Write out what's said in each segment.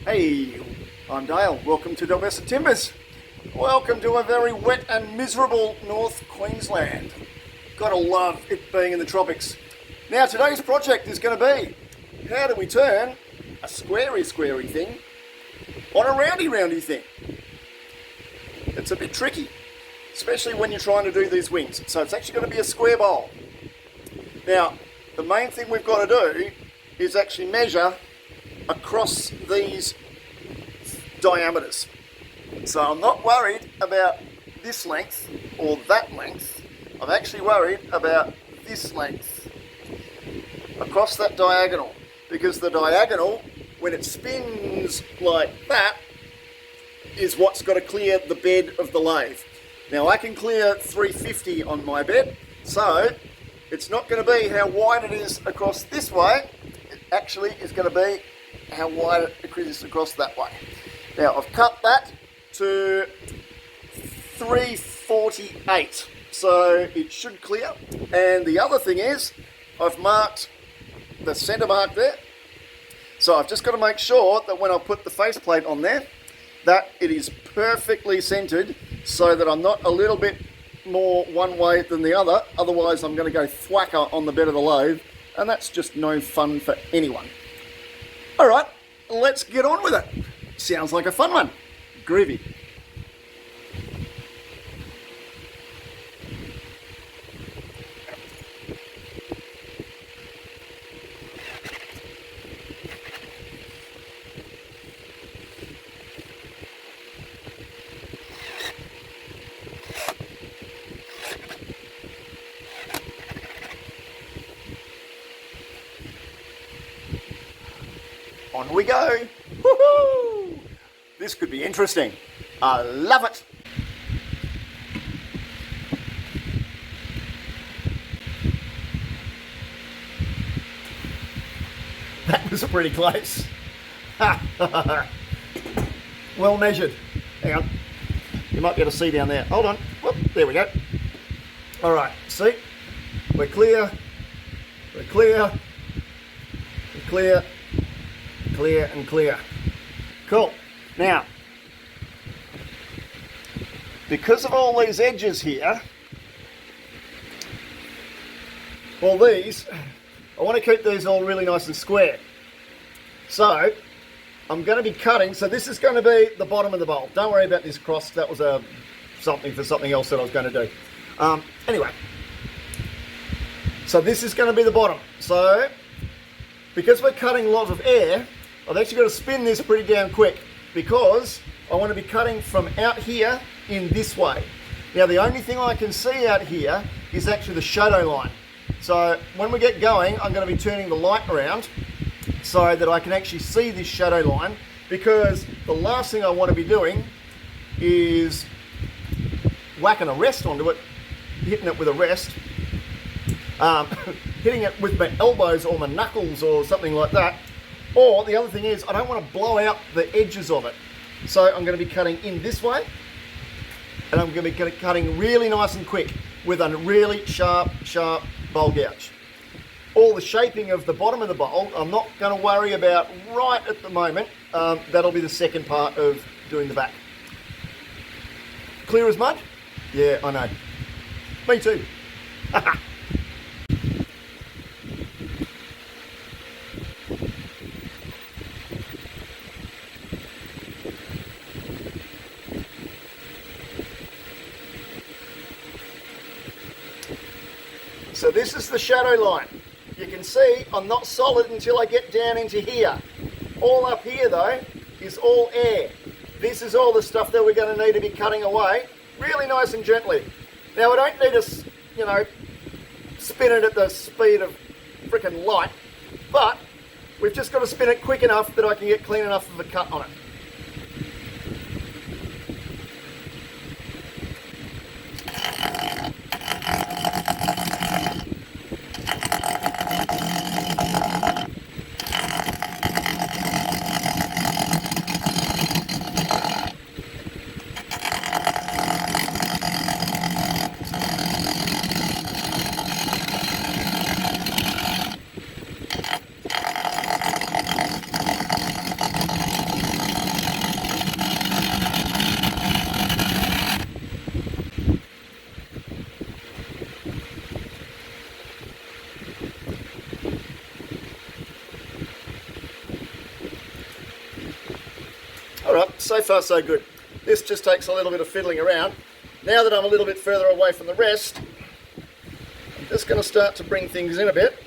Hey, I'm Dale. Welcome to Delbessa Timbers. Welcome to a very wet and miserable North Queensland. Gotta love it being in the tropics. Now today's project is going to be, how do we turn a squarey thing on a roundy thing? It's a bit tricky, especially when you're trying to do these wings. So it's actually going to be a square bowl. Now, the main thing we've got to do is actually measure across these diameters. So I'm not worried about this length or that length. I'm actually worried about this length across that diagonal, because the diagonal, when it spins like that, is what's got to clear the bed of the lathe. Now I can clear 350 on my bed, so it's not going to be how wide it is across this way. It actually is going to be how wide it is across that way. Now I've cut that to 348, so it should clear. And the other thing is, I've marked the centre mark there, so I've just got to make sure that when I put the faceplate on there, that it is perfectly centred, so that I'm not a little bit more one way than the other. Otherwise I'm going to go thwacker on the bed of the lathe, and that's just no fun for anyone. Alright, let's get on with it. Sounds like a fun one. Groovy. On we go. Woohoo! This could be interesting. I love it. That was pretty close. Well measured. Hang on. You might be able to see down there. Hold on. Whoop, there we go. All right. See? We're clear. We're clear. We're clear. Clear and clear. Cool. Now, because of all these edges here, all these, I want to keep these all really nice and square. So, I'm going to be cutting, so this is going to be the bottom of the bowl. Don't worry about this cross, that was something for something else that I was going to do. Anyway, so this is going to be the bottom. So, because we're cutting a lot of air, I've actually got to spin this pretty damn quick, because I want to be cutting from out here in this way. Now the only thing I can see out here is actually the shadow line. So when we get going, I'm going to be turning the light around so that I can actually see this shadow line, because the last thing I want to be doing is whacking a rest onto it, hitting it with a rest, hitting it with my elbows or my knuckles or something like that. Or the other thing is, I don't want to blow out the edges of it. So I'm going to be cutting in this way, and I'm going to be cutting really nice and quick with a really sharp bowl gouge. All the shaping of the bottom of the bowl, I'm not going to worry about right at the moment. That'll be the second part of doing the back. Clear as mud? Yeah, I know. Me too. So this is the shadow line. You can see I'm not solid until I get down into here. All up here though is all air. This is all the stuff that we're going to need to be cutting away really nice and gently. Now I don't need to, spin it at the speed of freaking light, but we've just got to spin it quick enough that I can get clean enough of a cut on it. Alright, so far so good. This just takes a little bit of fiddling around. Now that I'm a little bit further away from the rest, I'm just going to start to bring things in a bit.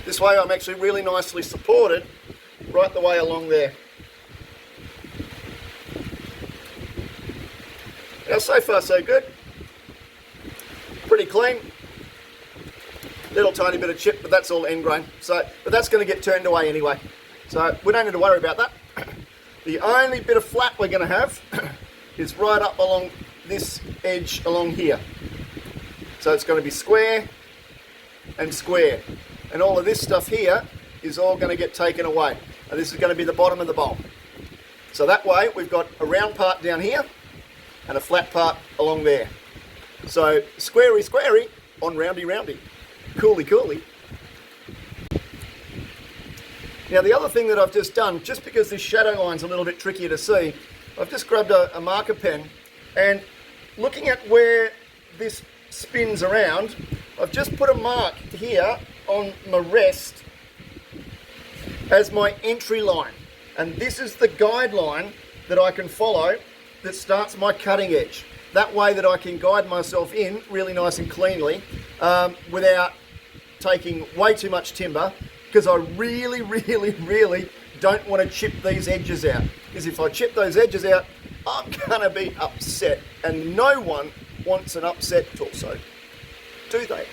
This way I'm actually really nicely supported right the way along there. Now so far so good. Pretty clean. Little tiny bit of chip, but that's all end grain. So, but that's going to get turned away anyway. So we don't need to worry about that. The only bit of flat we're going to have is right up along this edge along here. So it's going to be square and square. And all of this stuff here is all going to get taken away. And this is going to be the bottom of the bowl. So that way we've got a round part down here and a flat part along there. So squarey squarey on roundy roundy. Coolly coolly. Now the other thing that I've just done, just because this shadow line's a little bit trickier to see, I've just grabbed a marker pen, and looking at where this spins around, I've just put a mark here on my rest as my entry line. And this is the guideline that I can follow that starts my cutting edge. That way that I can guide myself in really nice and cleanly without taking way too much timber, because I really, really, really don't want to chip these edges out. Because if I chip those edges out, I'm going to be upset. And no one wants an upset torso, do they?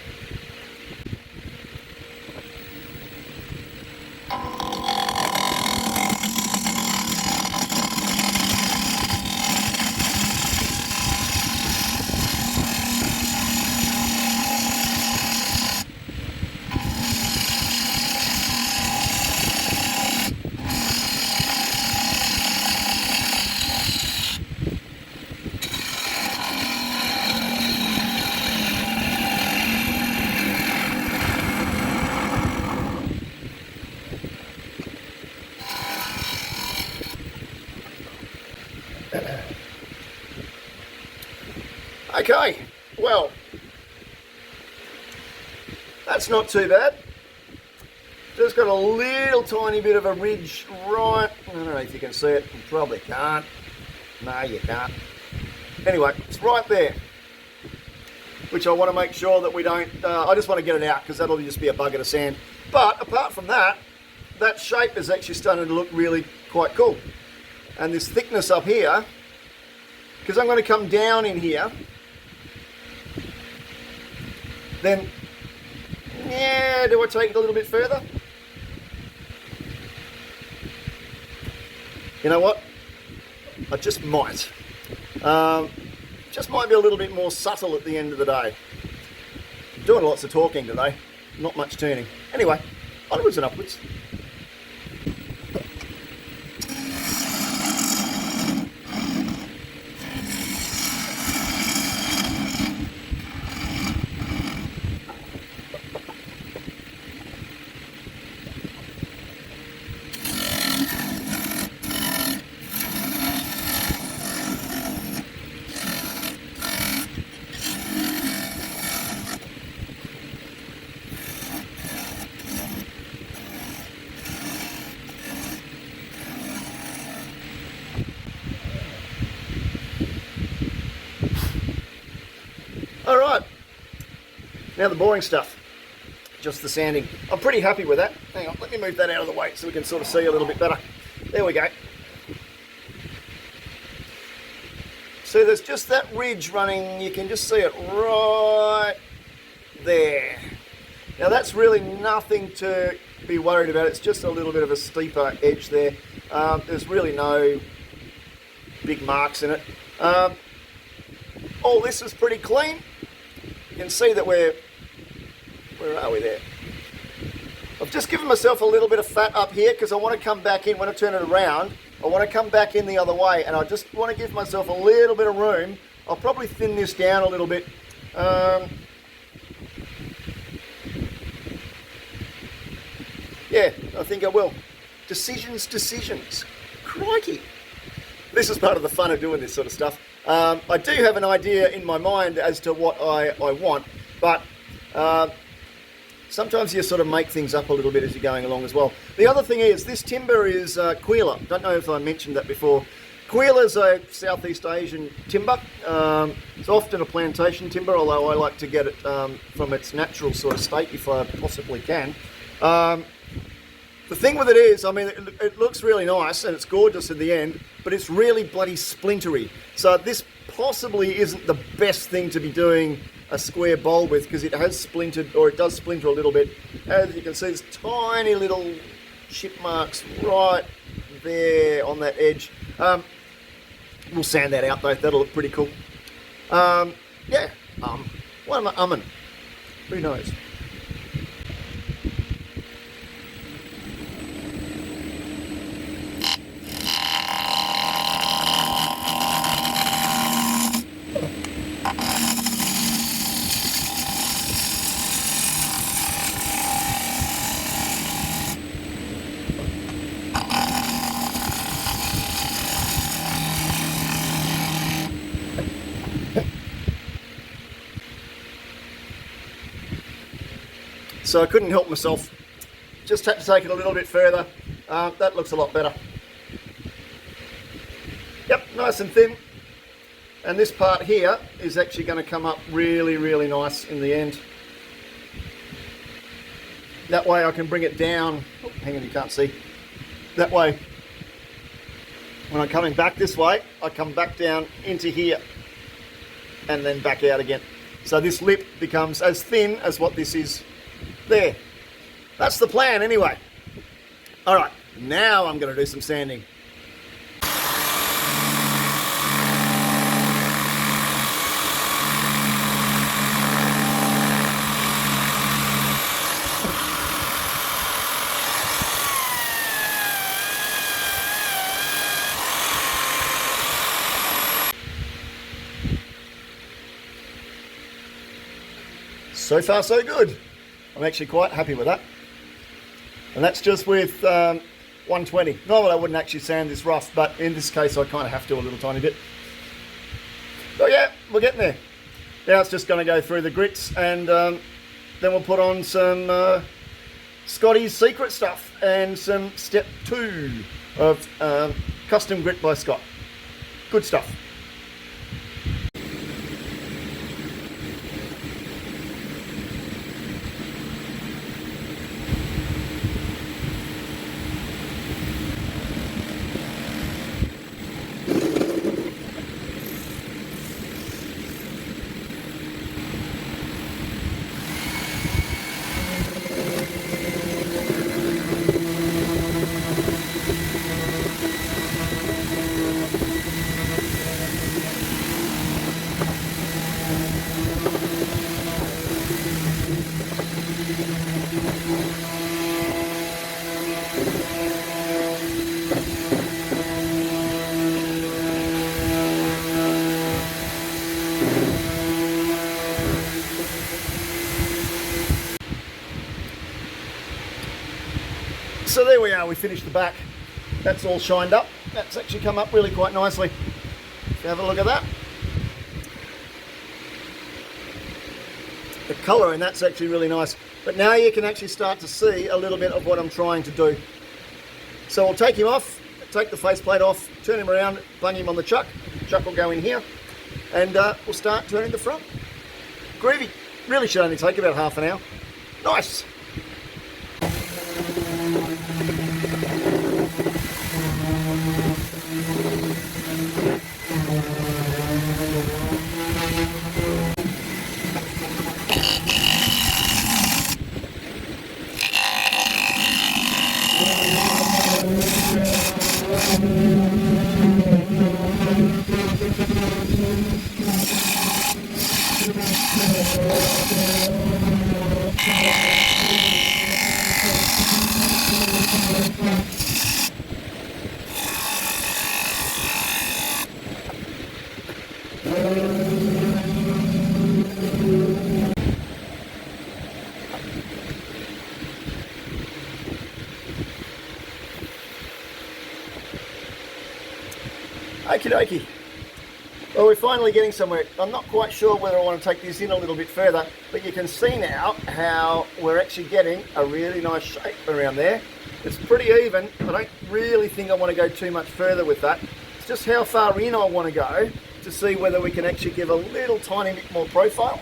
Okay, well, that's not too bad. Just got a little tiny bit of a ridge right, I don't know if you can see it, you probably can't. No, you can't. Anyway, it's right there, which I want to make sure that we don't, I just want to get it out because that'll just be a bucket of sand. But apart from that, that shape is actually starting to look really quite cool. And this thickness up here, because I'm going to come down in here, then, yeah, do I take it a little bit further? You know what? I just might. Just might be a little bit more subtle at the end of the day. I'm doing lots of talking today, not much turning. Anyway, onwards and upwards. Alright, now the boring stuff, just the sanding. I'm pretty happy with that. Hang on, let me move that out of the way so we can sort of see a little bit better. There we go. So there's just that ridge running, you can just see it right there. Now that's really nothing to be worried about, it's just a little bit of a steeper edge there. There's really no big marks in it. All this is pretty clean. You can see that where are we there? I've just given myself a little bit of fat up here because I want to come back in when I turn it around. I want to come back in the other way, and I just want to give myself a little bit of room. I'll probably thin this down a little bit. Yeah, I think I will. Decisions. Crikey. This is part of the fun of doing this sort of stuff. I do have an idea in my mind as to what I want, but Sometimes you sort of make things up a little bit as you're going along as well. The other thing is, this timber is Kwila. Don't know if I mentioned that before. Kwila is a Southeast Asian timber. It's often a plantation timber, although I like to get it from its natural sort of state if I possibly can. The thing with it is, I mean, it looks really nice and it's gorgeous in the end, but it's really bloody splintery. So this possibly isn't the best thing to be doing a square bowl with, because it has splintered, or it does splinter a little bit. As you can see, there's tiny little chip marks right there on that edge. We'll sand that out though, that'll look pretty cool. Yeah, what am I umming? Who knows? So I couldn't help myself, just had to take it a little bit further. That looks a lot better. Yep, nice and thin. And this part here is actually going to come up really, really nice in the end. That way I can bring it down. Oh, hang on, you can't see. That way, when I'm coming back this way, I come back down into here and then back out again. So this lip becomes as thin as what this is there. That's the plan anyway. All right, now I'm going to do some sanding. So far so good. I'm actually quite happy with that. And that's just with 120. Normally I wouldn't actually sand this rough, but in this case I kind of have to a little tiny bit. But yeah, we're getting there. Now it's just going to go through the grits, and then we'll put on some Scotty's secret stuff and some step 2 of custom grit by Scott. Good stuff. So there we are, we finished the back. That's all shined up. That's actually come up really quite nicely. Have a look at that. The colour in that's actually really nice. But now you can actually start to see a little bit of what I'm trying to do. So I'll take him off, take the faceplate off, turn him around, bung him on the chuck. Chuck will go in here, and we'll start turning the front. Groovy. Really should only take about half an hour. Nice. Okie dokie. Well, we're finally getting somewhere. I'm not quite sure whether I want to take this in a little bit further, but you can see now how we're actually getting a really nice shape around there. It's pretty even. I don't really think I want to go too much further with that. It's just how far in I want to go to see whether we can actually give a little tiny bit more profile.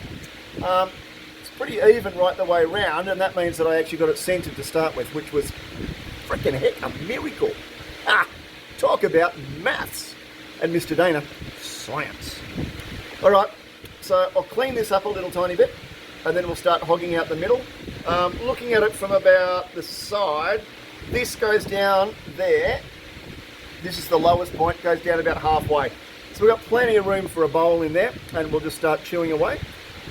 It's pretty even right the way around, and that means that I actually got it centered to start with, which was freaking heck a miracle. Talk about maths. And Mr. Dana, science. All right, so I'll clean this up a little tiny bit, and then we'll start hogging out the middle. Looking at it from about the side, this goes down there. This is the lowest point, goes down about halfway. So we've got plenty of room for a bowl in there, and we'll just start chewing away.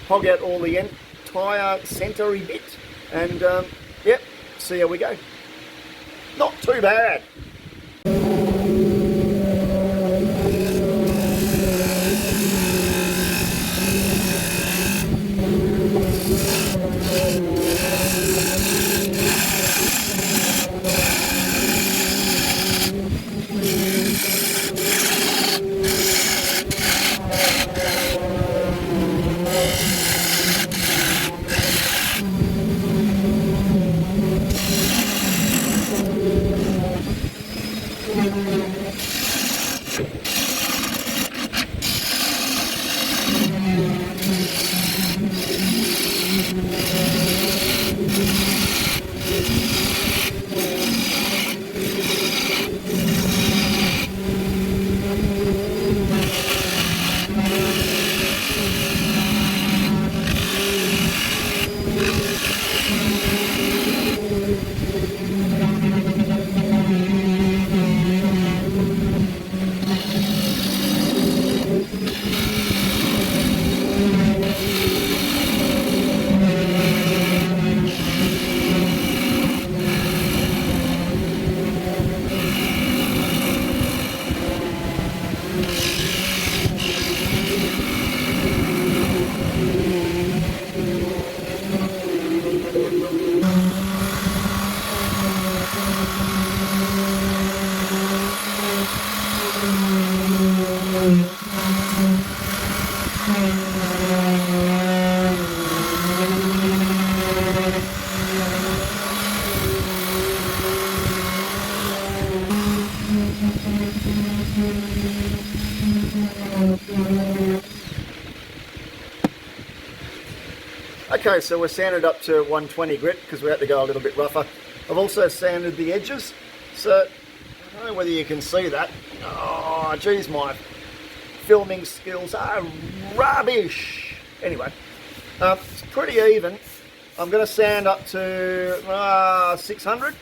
Hog out all the entire centre-y bit, and yep, see how we go. Not too bad. Okay, so we're sanded up to 120 grit because we had to go a little bit rougher. I've also sanded the edges, so I don't know whether you can see that. Oh, geez, my filming skills are rubbish. Anyway, it's pretty even. I'm going to sand up to 600,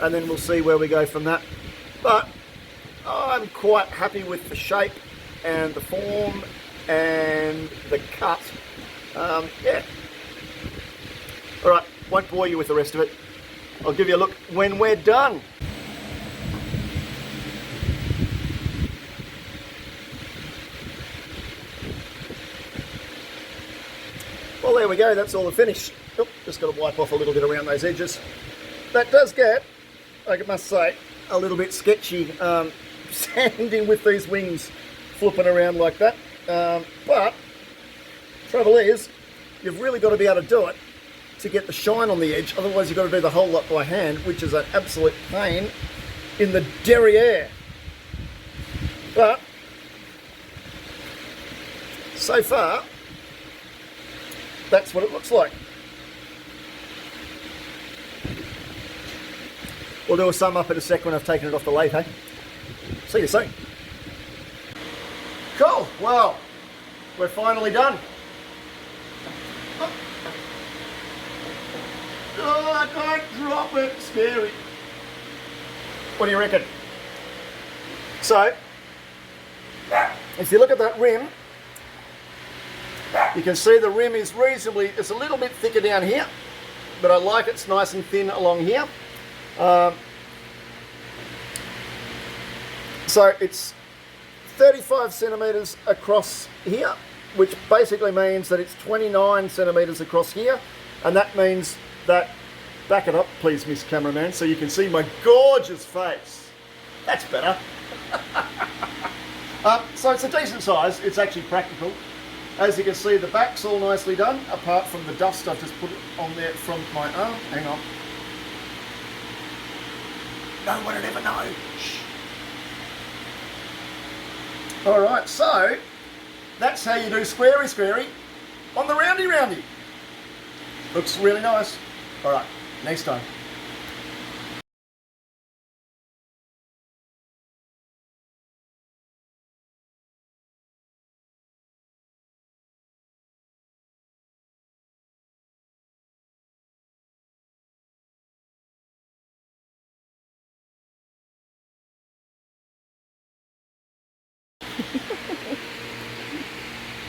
and then we'll see where we go from that. But I'm quite happy with the shape and the form and the cut. Yeah. All right, won't bore you with the rest of it. I'll give you a look when we're done. Well, there we go, that's all the finish. Oh, just got to wipe off a little bit around those edges. That does get, I must say, a little bit sketchy sanding with these wings flipping around like that. But trouble is, you've really got to be able to do it to get the shine on the edge. Otherwise, you've got to do the whole lot by hand, which is an absolute pain in the derriere. But so far, that's what it looks like. We'll do a sum up in a sec when I've taken it off the lathe, hey? See you soon. Cool, well, we're finally done. Oh, I can't drop it, scary. What do you reckon? So, if you look at that rim, you can see the rim is reasonably, it's a little bit thicker down here, but I like it's nice and thin along here. So it's 35 centimetres across here, which basically means that it's 29 centimetres across here, and that means that, back it up please Miss Cameraman so you can see my gorgeous face. That's better. So it's a decent size, it's actually practical. As you can see, the back's all nicely done, apart from the dust I've just put on there from my arm. Hang on. No one would ever know. Shh. Alright, so that's how you do squarey squarey on the roundy roundy. Looks really nice. Alright, next time.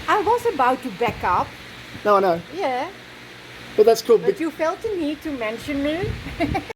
I was about to back up. No, I know. Yeah. But that's cool. But you felt the need to mention me.